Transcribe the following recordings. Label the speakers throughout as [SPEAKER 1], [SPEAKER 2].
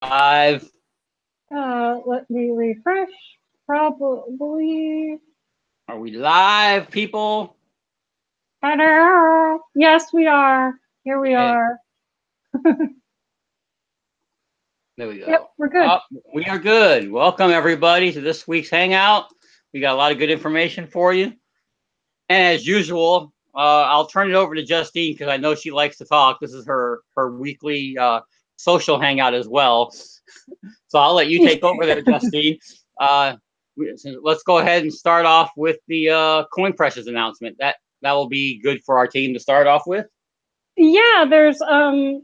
[SPEAKER 1] Live.
[SPEAKER 2] Let me refresh. Probably.
[SPEAKER 1] Are we live, people?
[SPEAKER 2] Hello. Yes, we are. Here we
[SPEAKER 1] Yeah,
[SPEAKER 2] are.
[SPEAKER 1] there we
[SPEAKER 2] Yep,
[SPEAKER 1] go.
[SPEAKER 2] we're good.
[SPEAKER 1] We are good. Welcome, everybody, to this week's Hangout. We got a lot of good information for you. And as usual, I'll turn it over to Justine because I know she likes to talk. This is her weekly social hangout as well. So I'll let you take over there, Justine. Uh, let's go ahead and start off with the coin precious announcement. That will be good for our team to start off with.
[SPEAKER 2] Yeah, there's coin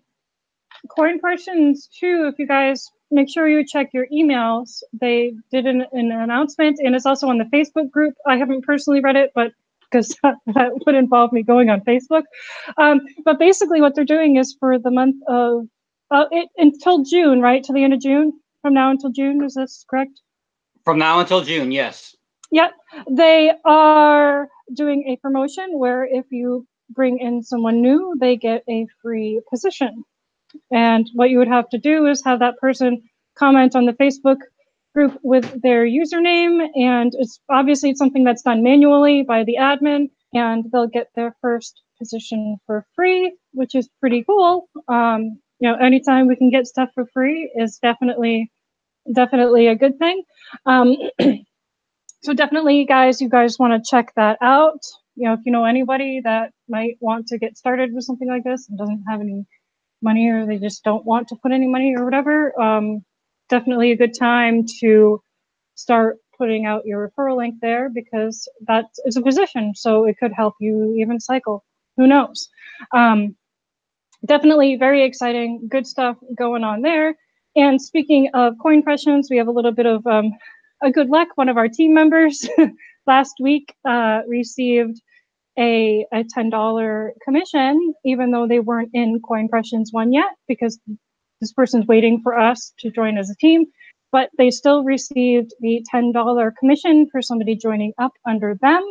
[SPEAKER 2] questions too. If you guys make sure you check your emails, they did an announcement, and it's also on the Facebook group. I haven't personally read it, but because that would involve me going on Facebook. But basically, what they're doing is for the month of until June, right? To the end of June. From now until June, is this correct?
[SPEAKER 1] From now until June, yes.
[SPEAKER 2] Yep. They are doing a promotion where if you bring in someone new, they get a free position. And what you would have to do is have that person comment on the Facebook group with their username. And it's something that's done manually by the admin, and they'll get their first position for free, which is pretty cool. Anytime we can get stuff for free is definitely a good thing. So definitely, guys, you guys want to check that out. If you know anybody that might want to get started with something like this and doesn't have any money, or they just don't want to put any money or whatever, definitely a good time to start putting out your referral link there, because that is a position, so it could help you even cycle. Who knows? Definitely very exciting, good stuff going on there. And speaking of coin pressions, we have a little bit of a good luck. One of our team members last week received a $10 commission, even though they weren't in Coin Pressions 1 yet, because this person's waiting for us to join as a team. But they still received the $10 commission for somebody joining up under them.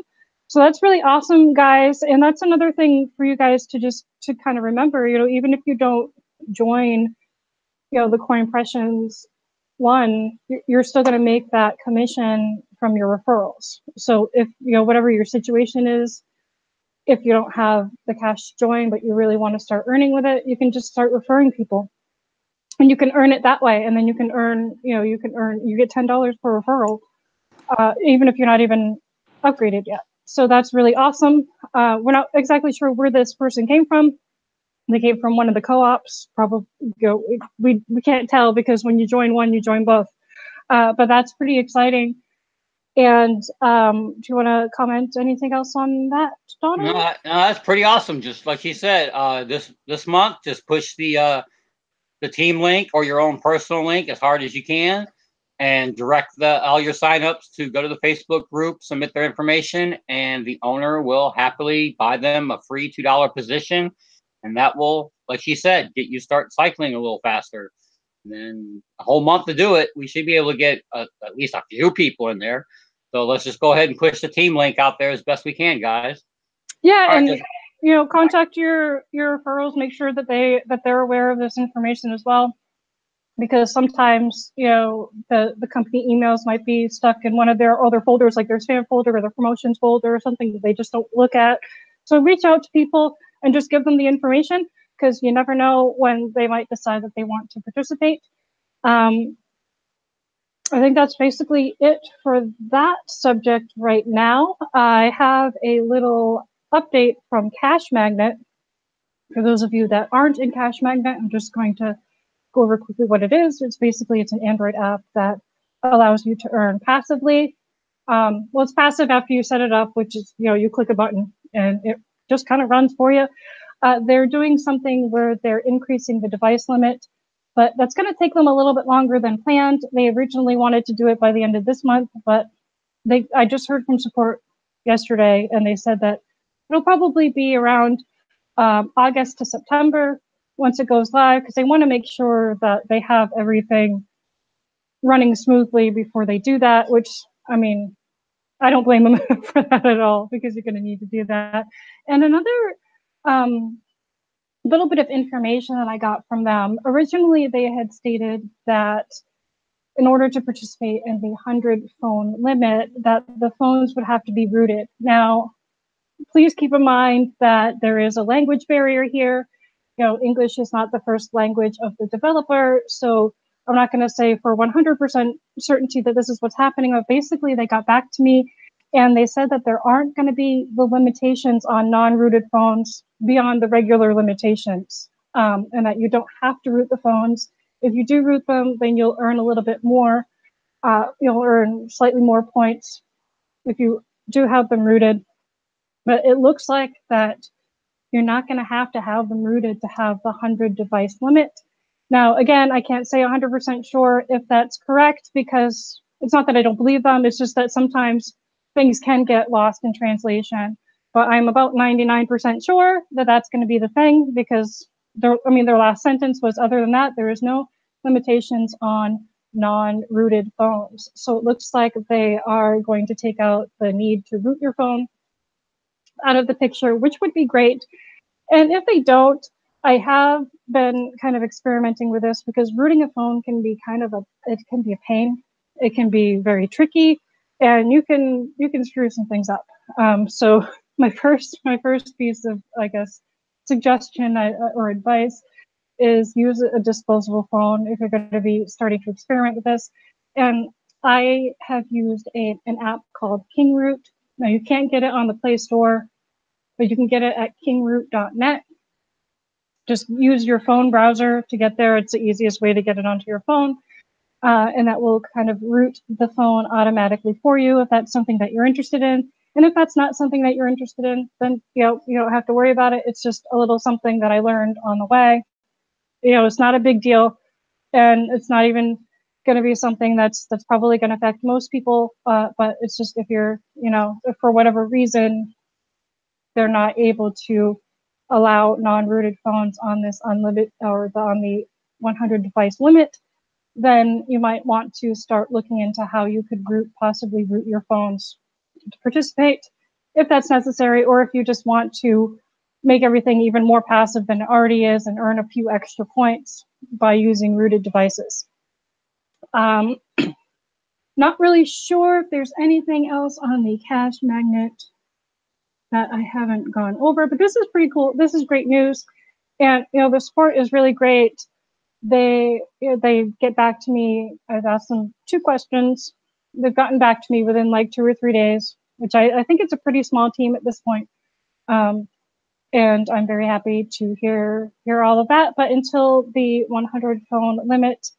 [SPEAKER 2] So that's really awesome, guys. And that's another thing for you guys to kind of remember, even if you don't join, the Coin Pressions 1, you're still going to make that commission from your referrals. So if, whatever your situation is, if you don't have the cash to join, but you really want to start earning with it, you can just start referring people, and you can earn it that way. And then you get $10 per referral, even if you're not even upgraded yet. So that's really awesome. We're not exactly sure where this person came from. They came from one of the co-ops, probably. We can't tell, because when you join one, you join both. But that's pretty exciting. And do you want to comment anything else on that, Donna?
[SPEAKER 1] No, that's pretty awesome. Just like she said, this month, just push the team link or your own personal link as hard as you can, and direct all your signups to go to the Facebook group, submit their information, and the owner will happily buy them a free $2 position, and that will, like she said, get you start cycling a little faster. And then a whole month to do it, we should be able to get at least a few people in there. So let's just go ahead and push the team link out there as best we can, guys.
[SPEAKER 2] Yeah, and contact your referrals. Make sure that they're aware of this information as well, because sometimes the company emails might be stuck in one of their other folders, like their spam folder or their promotions folder or something that they just don't look at. So reach out to people and just give them the information, because you never know when they might decide that they want to participate. I think that's basically it for that subject right now. I have a little update from Cash Magnet. For those of you that aren't in Cash Magnet, I'm just going to go over quickly what it is. It's an Android app that allows you to earn passively. It's passive after you set it up, which is, you click a button and it just kind of runs for you. They're doing something where they're increasing the device limit, but that's going to take them a little bit longer than planned. They originally wanted to do it by the end of this month, but I just heard from support yesterday, and they said that it'll probably be around August to September once it goes live, because they want to make sure that they have everything running smoothly before they do that, which, I mean, I don't blame them for that at all, because you're going to need to do that. And another little bit of information that I got from them. Originally, they had stated that in order to participate in the 100 phone limit, that the phones would have to be rooted. Now, please keep in mind that there is a language barrier here. English is not the first language of the developer, so I'm not going to say for 100% certainty that this is what's happening, but basically they got back to me and they said that there aren't going to be the limitations on non-rooted phones beyond the regular limitations, and that you don't have to root the phones. If you do root them, then you'll earn a little bit more. You'll earn slightly more points if you do have them rooted. But it looks like that you're not going to have them rooted to have the 100 device limit. Now, again, I can't say 100% sure if that's correct, because it's not that I don't believe them. It's just that sometimes things can get lost in translation. But I'm about 99% sure that that's going to be the thing, because their last sentence was, other than that, there is no limitations on non-rooted phones. So it looks like they are going to take out the need to root your phone out of the picture, which would be great. And if they don't, I have been kind of experimenting with this, because rooting a phone can be it can be a pain. It can be very tricky, and you can screw some things up. So my first piece of, I guess, suggestion or advice is use a disposable phone if you're going to be starting to experiment with this. And I have used an app called KingRoot. Now, you can't get it on the Play Store, but you can get it at kingroot.net. Just use your phone browser to get there. It's the easiest way to get it onto your phone. And that will kind of root the phone automatically for you if that's something that you're interested in. And if that's not something that you're interested in, then you don't have to worry about it. It's just a little something that I learned on the way. It's not a big deal, and it's not even going to be something that's probably going to affect most people. But it's just, if you're, if for whatever reason they're not able to allow non-rooted phones on this unlimited or on the 100 device limit, then you might want to start looking into how you could possibly root your phones to participate, if that's necessary, or if you just want to make everything even more passive than it already is and earn a few extra points by using rooted devices. Not really sure if there's anything else on the cash magnet that I haven't gone over, but this is pretty cool. This is great news. And, the support is really great. They get back to me. I've asked them 2 questions. They've gotten back to me within like 2 or 3 days, which I think it's a pretty small team at this point. And I'm very happy to hear all of that. But until the 100 phone limit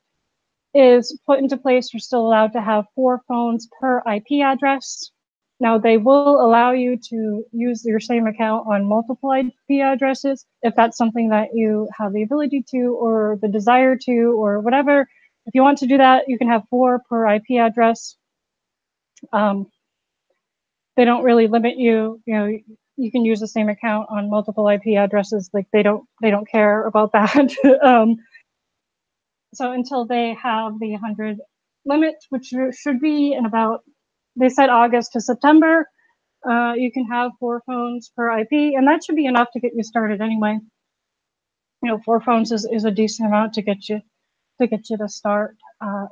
[SPEAKER 2] is put into place, you're still allowed to have 4 phones per IP address. Now, they will allow you to use your same account on multiple IP addresses if that's something that you have the ability to, or the desire to, or whatever. If you want to do that, you can have 4 per IP address. They don't really limit you. You can use the same account on multiple IP addresses. Like, they don't care about that. So until they have the 100 limit, which should be in about, they said August to September, you can have 4 phones per IP, and that should be enough to get you started anyway. 4 phones is a decent amount to get you to start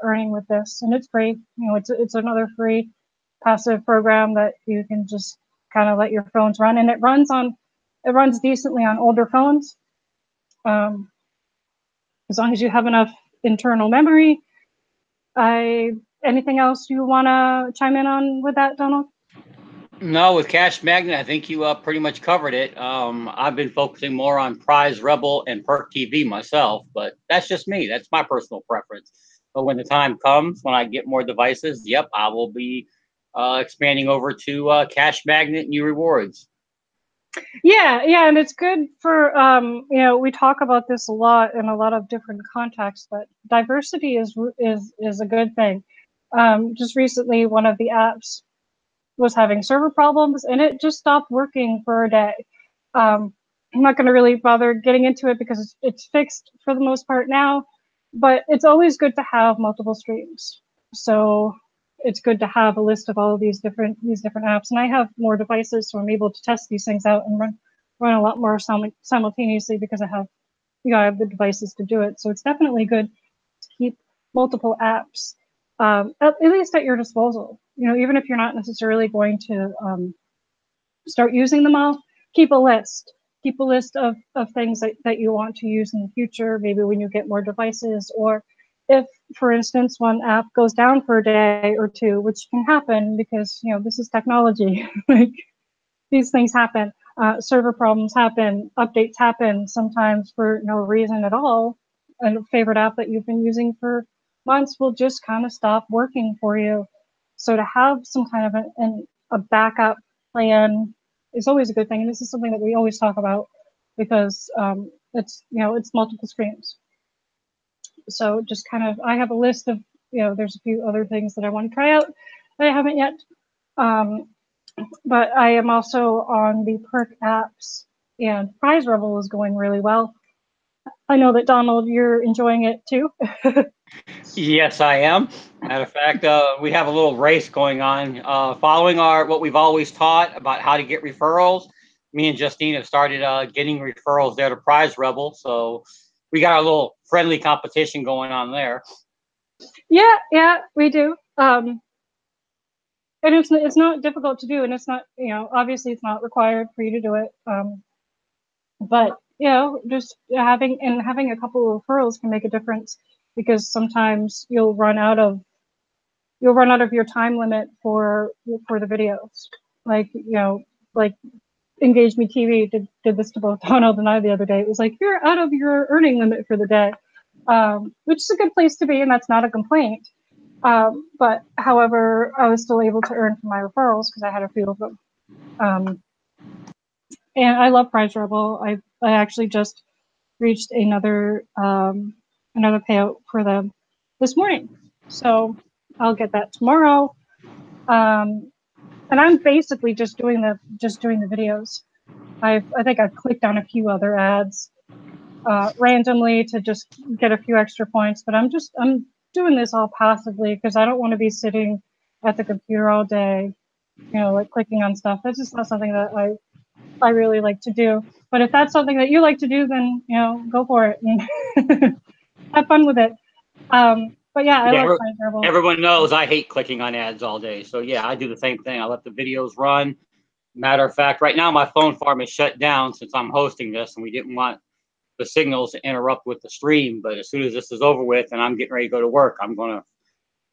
[SPEAKER 2] earning with this, and it's free. It's another free passive program that you can just kind of let your phones run, and it runs decently on older phones. As long as you have enough internal memory. Anything else you want to chime in on with that, Donald?
[SPEAKER 1] No, with Cash Magnet, I think you pretty much covered it. I've been focusing more on Prize Rebel and Perk TV myself, but that's just me. That's my personal preference. But when the time comes, when I get more devices, yep, I will be expanding over to Cash Magnet New Rewards.
[SPEAKER 2] Yeah, and it's good for, we talk about this a lot in a lot of different contexts, but diversity is a good thing. Just recently, one of the apps was having server problems, and it just stopped working for a day. I'm not going to really bother getting into it because it's fixed for the most part now, but it's always good to have multiple streams. So it's good to have a list of all of these different apps, and I have more devices, so I'm able to test these things out and run a lot more simultaneously because I have the devices to do it. So it's definitely good to keep multiple apps, at least at your disposal. Even if you're not necessarily going to start using them all, keep a list. Keep a list of things that you want to use in the future, maybe when you get more devices, or if, for instance, one app goes down for a day or two, which can happen because, this is technology. Like, these things happen. Server problems happen, updates happen sometimes for no reason at all. A favorite app that you've been using for months will just kind of stop working for you. So to have some kind of a backup plan is always a good thing. And this is something that we always talk about because it's multiple screens. So just kind of, I have a list of, there's a few other things that I want to try out that I haven't yet. But I am also on the perk apps, and Prize Rebel is going really well. I know that, Donald, you're enjoying it too.
[SPEAKER 1] Yes, I am. Matter of fact, we have a little race going on. Following what we've always taught about how to get referrals, me and Justine have started getting referrals there to Prize Rebel. So we got a little friendly competition going on there.
[SPEAKER 2] Yeah, we do. And it's not difficult to do, and it's not, obviously it's not required for you to do it. But just having a couple of referrals can make a difference, because sometimes you'll run out of your time limit for the videos. Like, like Engage Me TV did this to both Donald and I the other day. It was like, you're out of your earning limit for the day, which is a good place to be, and that's not a complaint. But however, I was still able to earn from my referrals because I had a few of them. And I love Prize Rebel. I actually just reached another payout for them this morning, so I'll get that tomorrow. And I'm basically just doing the videos. I think I've clicked on a few other ads randomly to just get a few extra points, but I'm doing this all passively because I don't want to be sitting at the computer all day, like clicking on stuff. That's just not something that I really like to do. But if that's something that you like to do, then go for it and have fun with it. But yeah, I love Prize Rebel.
[SPEAKER 1] Everyone knows I hate clicking on ads all day. So yeah, I do the same thing. I let the videos run. Matter of fact, right now my phone farm is shut down since I'm hosting this, and we didn't want the signals to interrupt with the stream. But as soon as this is over with and I'm getting ready to go to work, I'm going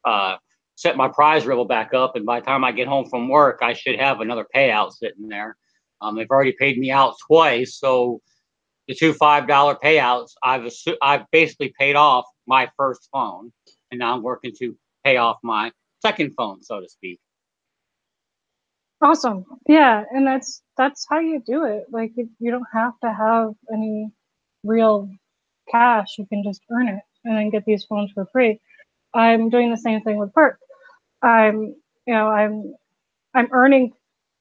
[SPEAKER 1] to set my Prize Rebel back up. And by the time I get home from work, I should have another payout sitting there. They've already paid me out twice. So the two $5 payouts, I've basically paid off my first phone. And now I'm working to pay off my second phone, so to speak.
[SPEAKER 2] Awesome. Yeah, and that's how you do it. Like, you don't have to have any real cash. You can just earn it and then get these phones for free. I'm doing the same thing with Perk. I'm earning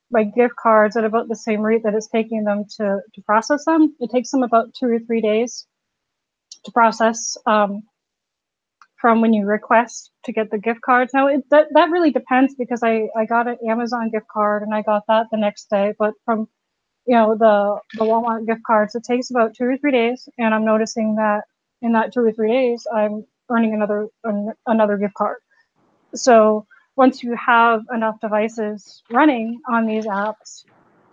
[SPEAKER 2] my gift cards at about the same rate that it's taking them to process them. It takes them about 2 or 3 days to process from when you request to get the gift cards. Now, that really depends, because I got an Amazon gift card and I got that the next day. But from the Walmart gift cards, it takes about 2 or 3 days, and I'm noticing that in that 2 or 3 days, I'm earning another gift card. So once you have enough devices running on these apps,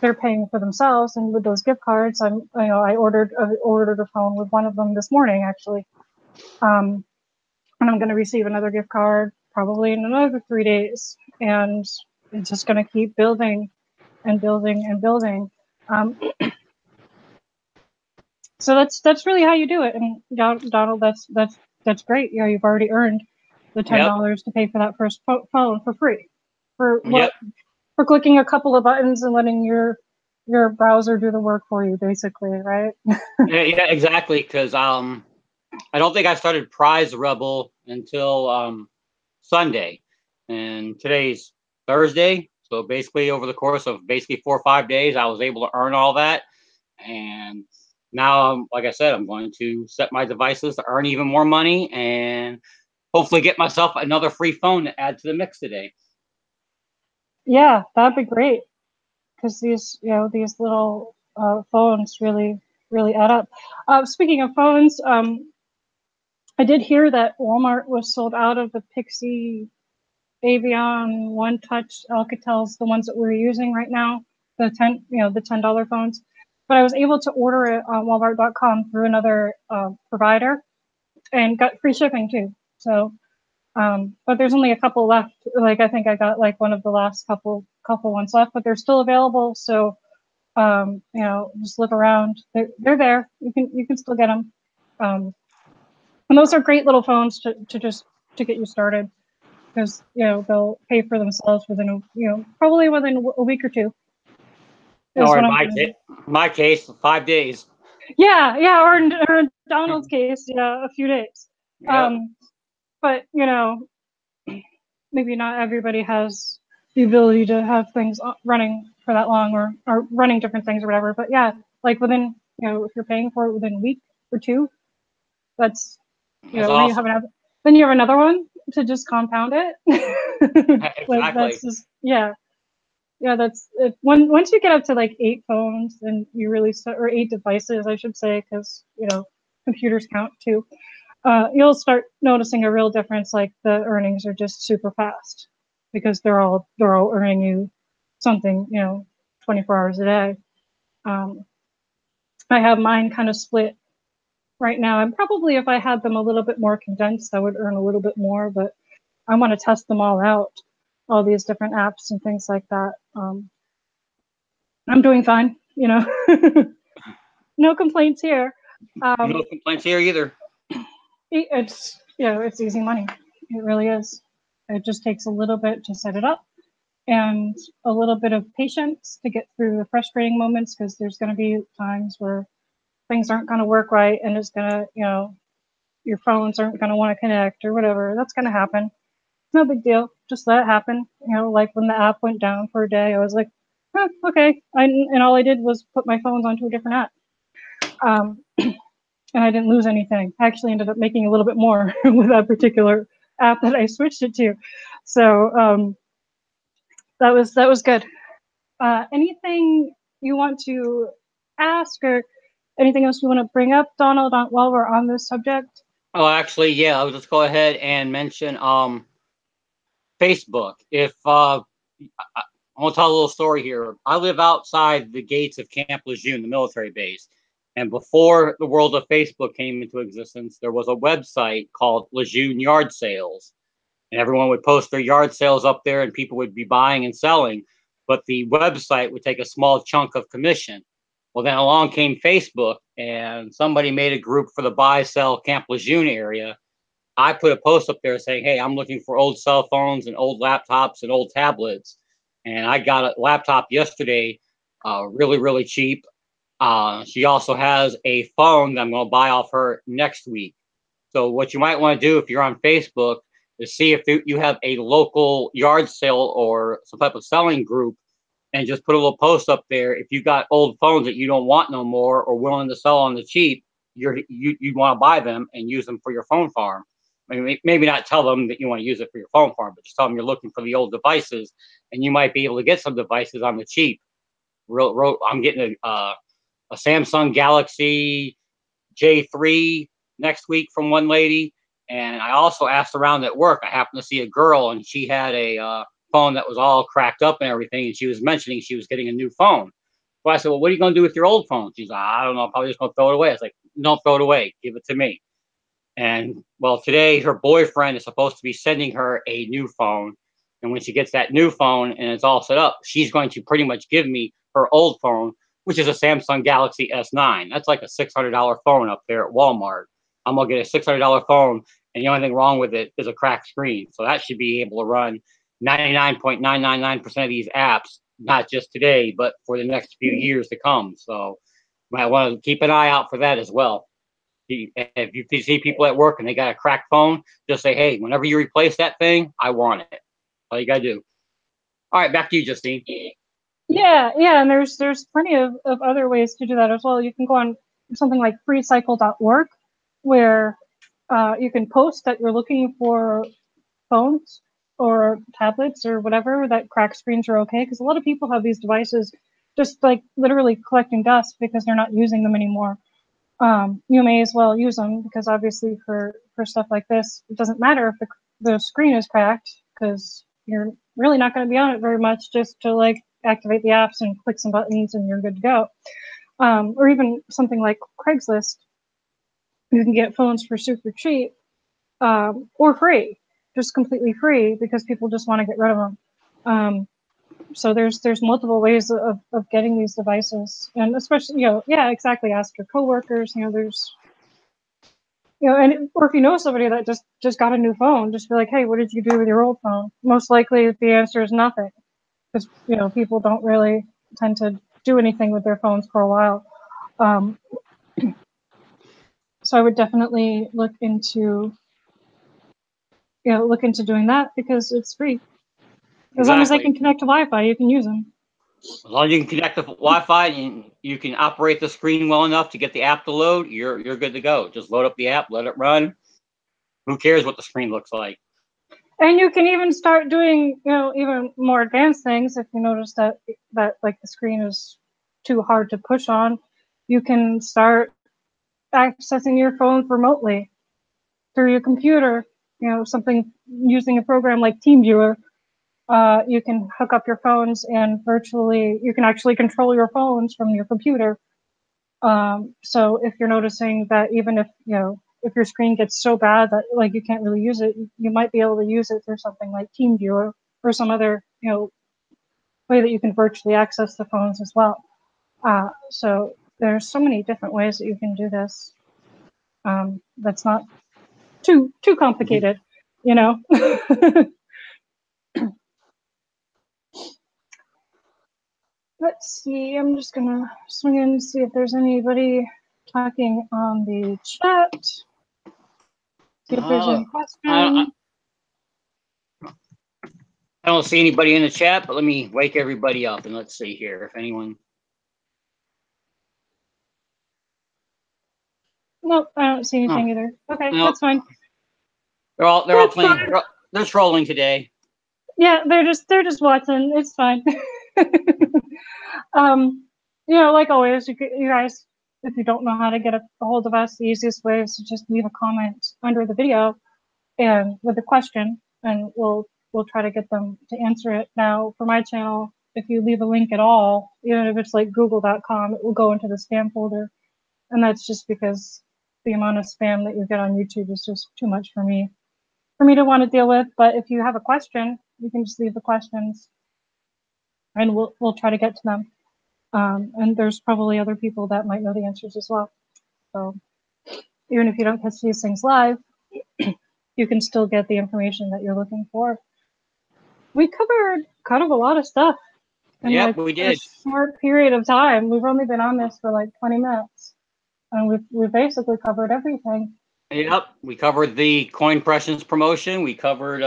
[SPEAKER 2] they're paying for themselves. And with those gift cards, I ordered a phone with one of them this morning, actually. And I'm going to receive another gift card probably in another 3 days, and it's just going to keep building and building and building. So that's really how you do it. And Donald, that's great. You've already earned the $10 to pay for that first phone for free. For what? Yep. For clicking a couple of buttons and letting your browser do the work for you, basically, right?
[SPEAKER 1] yeah, exactly. Because I don't think I started Prize Rebel until Sunday, and today's Thursday. So basically, over the course of 4 or 5 days, I was able to earn all that. And now, like I said, I'm going to set my devices to earn even more money and hopefully get myself another free phone to add to the mix today.
[SPEAKER 2] Yeah, that'd be great. Because these little phones really add up. Speaking of phones, I did hear that Walmart was sold out of the Pixie Avion One Touch Alcatels, the ones that we're using right now, the $10 phones. But I was able to order it on Walmart.com through another provider, and got free shipping too. So, but there's only a couple left. Like I think I got like one of the last couple ones left, but they're still available. So, just look around. They're there. You can still get them. And those are great little phones to get you started, because they'll pay for themselves within probably within a week or two.
[SPEAKER 1] Or in my case, 5 days.
[SPEAKER 2] Yeah, or in Donald's case, a few days.
[SPEAKER 1] Yep.
[SPEAKER 2] But maybe not everybody has the ability to have things running for that long, or running different things or whatever. But yeah, like within if you're paying for it within a week or two, that's
[SPEAKER 1] awesome.
[SPEAKER 2] then you have another one to just compound it.
[SPEAKER 1] Exactly.
[SPEAKER 2] That's just that's it. Once you get up to like 8 phones, and you really start, or 8 devices, I should say, because computers count too. You'll start noticing a real difference. Like the earnings are just super fast, because they're all earning you something 24 hours a day. I have mine kind of split right now, and probably if I had them a little bit more condensed, I would earn a little bit more, but I want to test them all out, all these different apps and things like that. I'm doing fine, no complaints here.
[SPEAKER 1] No complaints here either.
[SPEAKER 2] It's it's easy money. It really is. It just takes a little bit to set it up, and a little bit of patience to get through the frustrating moments, because there's going to be times where things aren't going to work right, and it's going to your phones aren't going to want to connect or whatever. That's going to happen. It's no big deal. Just let it happen. Like when the app went down for a day, I was like, okay. And all I did was put my phones onto a different app. And I didn't lose anything. I actually ended up making a little bit more with that particular app that I switched it to. So that was good. Anything you want to ask, or anything else you want to bring up, Donald, while we're on this subject?
[SPEAKER 1] Oh, actually, yeah. I'll just go ahead and mention Facebook. If I want to tell a little story here. I live outside the gates of Camp Lejeune, the military base. And before the world of Facebook came into existence, there was a website called Lejeune Yard Sales. And everyone would post their yard sales up there, and people would be buying and selling. But the website would take a small chunk of commission. Well, then along came Facebook, and somebody made a group for the buy, sell Camp Lejeune area. I put a post up there saying, hey, I'm looking for old cell phones and old laptops and old tablets. And I got a laptop yesterday, really, really cheap. She also has a phone that I'm going to buy off her next week. So what you might want to do if you're on Facebook is see if you have a local yard sale or some type of selling group, and just put a little post up there. If you got old phones that you don't want no more, or willing to sell on the cheap, you want to buy them and use them for your phone farm. Maybe not tell them that you want to use it for your phone farm, but just tell them you're looking for the old devices, and you might be able to get some devices on the cheap. I'm getting a Samsung Galaxy J3 next week from one lady. And I also asked around at work. I happened to see a girl, and she had a phone that was all cracked up and everything. And she was mentioning she was getting a new phone. So I said, well, what are you going to do with your old phone? She's like, I don't know. I'm probably just going to throw it away. I was like, don't throw it away. Give it to me. And well, today her boyfriend is supposed to be sending her a new phone. And when she gets that new phone and it's all set up, she's going to pretty much give me her old phone, which is a Samsung Galaxy S9. That's like a $600 phone up there at Walmart. I'm going to get a $600 phone, and the only thing wrong with it is a cracked screen. So that should be able to run 99.999% of these apps, not just today, but for the next few years to come. So you might want to keep an eye out for that as well. If you see people at work and they got a cracked phone, just say, hey, whenever you replace that thing, I want it. All you got to do. All right, back to you, Justine.
[SPEAKER 2] Yeah, and there's plenty of other ways to do that as well. You can go on something like freecycle.org, where you can post that you're looking for phones or tablets or whatever, that cracked screens are okay, because a lot of people have these devices just like literally collecting dust because they're not using them anymore. You may as well use them because obviously for stuff like this, it doesn't matter if the screen is cracked because you're really not going to be on it very much, just to like activate the apps and click some buttons and you're good to go. Or even something like Craigslist, you can get phones for super cheap or free, just completely free because people just want to get rid of them. So there's multiple ways of getting these devices, and especially, yeah, exactly. Ask your coworkers. There's, and or if you know somebody that just got a new phone, just be like, hey, what did you do with your old phone? Most likely, the answer is nothing, because people don't really tend to do anything with their phones for a while. So I would definitely look into doing that because it's free. As long as they can connect to Wi-Fi, you can use them.
[SPEAKER 1] As long as you can connect to Wi-Fi and you can operate the screen well enough to get the app to load, you're good to go. Just load up the app, let it run. Who cares what the screen looks like?
[SPEAKER 2] And you can even start doing, even more advanced things. If you notice that like the screen is too hard to push on, you can start accessing your phone remotely through your computer. Something using a program like TeamViewer. You can hook up your phones and you can actually control your phones from your computer. So if you're noticing that even if your screen gets so bad that like you can't really use it, you might be able to use it through something like TeamViewer or some other way that you can virtually access the phones as well. So there's so many different ways that you can do this. That's not too complicated, Let's see, I'm just gonna swing in and see if there's anybody talking on the chat. See if there's any questions.
[SPEAKER 1] I don't see anybody in the chat, but let me wake everybody up and let's see here if anyone.
[SPEAKER 2] Nope, I don't see anything either. Okay, nope. That's fine.
[SPEAKER 1] They're all playing. They're trolling today.
[SPEAKER 2] Yeah, they're just watching. It's fine. Like always, you guys, if you don't know how to get a hold of us, the easiest way is to just leave a comment under the video and with a question, and we'll try to get them to answer it. Now, for my channel, if you leave a link at all, even if it's like google.com, it will go into the spam folder, and that's just because the amount of spam that you get on YouTube is just too much for me to want to deal with. But if you have a question, you can just leave the questions and we'll try to get to them. And there's probably other people that might know the answers as well. So even if you don't catch these things live, you can still get the information that you're looking for. We covered kind of a lot of stuff in
[SPEAKER 1] we did.
[SPEAKER 2] a short period of time. We've only been on this for like 20 minutes, and we've basically covered everything.
[SPEAKER 1] Yep, we covered the Coin Pressions promotion. We covered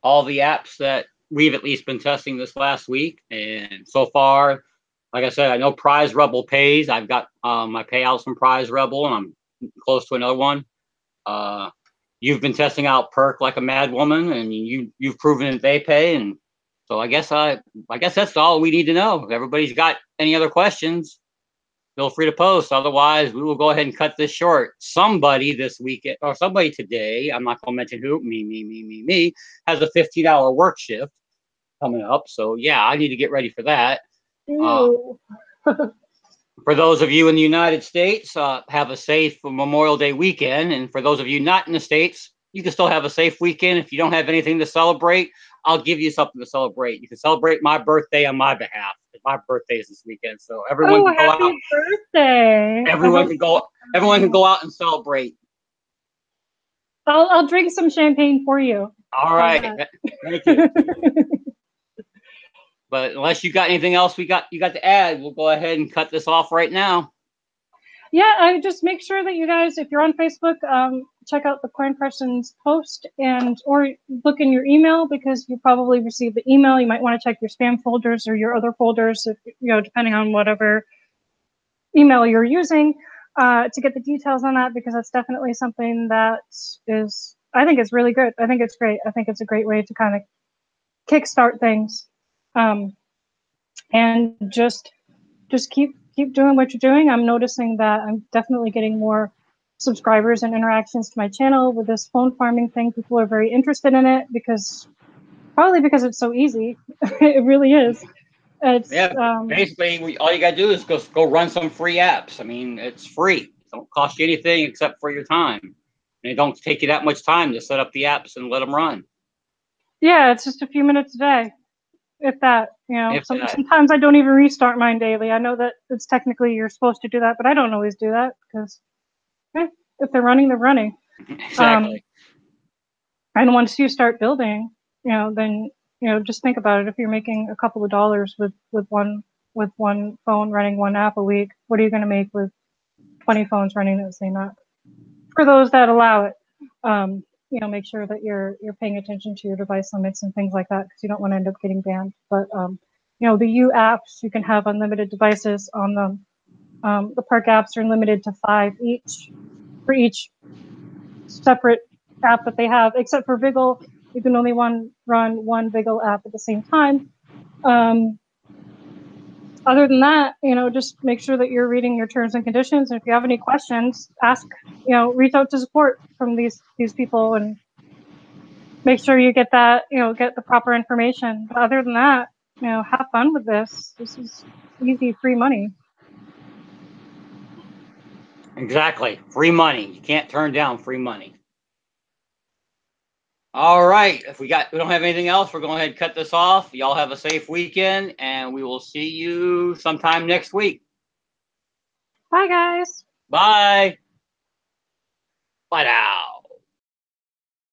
[SPEAKER 1] all the apps that we've at least been testing this last week, and so far, like I said, I know Prize Rebel pays. I've got my payouts from Prize Rebel, and I'm close to another one. You've been testing out Perk like a mad woman, and you've proven that they pay, and so I guess that's all we need to know. If everybody's got any other questions, feel free to post. Otherwise, we will go ahead and cut this short. Somebody this weekend, or somebody today, I'm not going to mention who, me, has a 15-hour work shift coming up. So, yeah, I need to get ready for that. For those of you in the United States, have a safe Memorial Day weekend. And for those of you not in the States, you can still have a safe weekend. If you don't have anything to celebrate, I'll give you something to celebrate. You can celebrate my birthday on my behalf. My birthday is this weekend, so everyone can go out.
[SPEAKER 2] Happy birthday!
[SPEAKER 1] Everyone can go. Everyone can go out and celebrate.
[SPEAKER 2] I'll drink some champagne for you.
[SPEAKER 1] All right, thank you. But unless you got anything else you got to add, we'll go ahead and cut this off right now.
[SPEAKER 2] Yeah, I just make sure that you guys, if you're on Facebook, check out the Coin Pressions post or look in your email because you probably received the email. You might want to check your spam folders or your other folders, if, depending on whatever email you're using, to get the details on that, because that's definitely something that I think it's really good. I think it's great. I think it's a great way to kind of kickstart things. And just just keep doing what you're doing. I'm noticing that I'm definitely getting more subscribers and interactions to my channel with this phone farming thing. People are very interested in it probably because it's so easy. It really is. It's
[SPEAKER 1] basically all you gotta do is go run some free apps. I mean, it's free. It don't cost you anything except for your time. And it don't take you that much time to set up the apps and let them run.
[SPEAKER 2] Yeah, it's just a few minutes a day, if that. Sometimes I don't even restart mine daily. I know that it's technically you're supposed to do that, but I don't always do that because if they're running, they're running.
[SPEAKER 1] Exactly.
[SPEAKER 2] And once you start building, then just think about it. If you're making a couple of dollars with one phone running one app a week, what are you going to make with 20 phones running the same app? For those that allow it, make sure that you're paying attention to your device limits and things like that, because you don't want to end up getting banned. But the U apps, you can have unlimited devices on them. The park apps are limited to 5 each for each separate app that they have, except for Viggle. You can only run one Viggle app at the same time. Other than that, just make sure that you're reading your terms and conditions. And if you have any questions, ask, reach out to support from these people and make sure you get that, get the proper information. But other than that, have fun with this. This is easy, free money.
[SPEAKER 1] Exactly. Free money. You can't turn down free money. All right. If we don't have anything else, we're going ahead and cut this off. Y'all have a safe weekend, and we will see you sometime next week.
[SPEAKER 2] Bye, guys.
[SPEAKER 1] Bye. Bye now.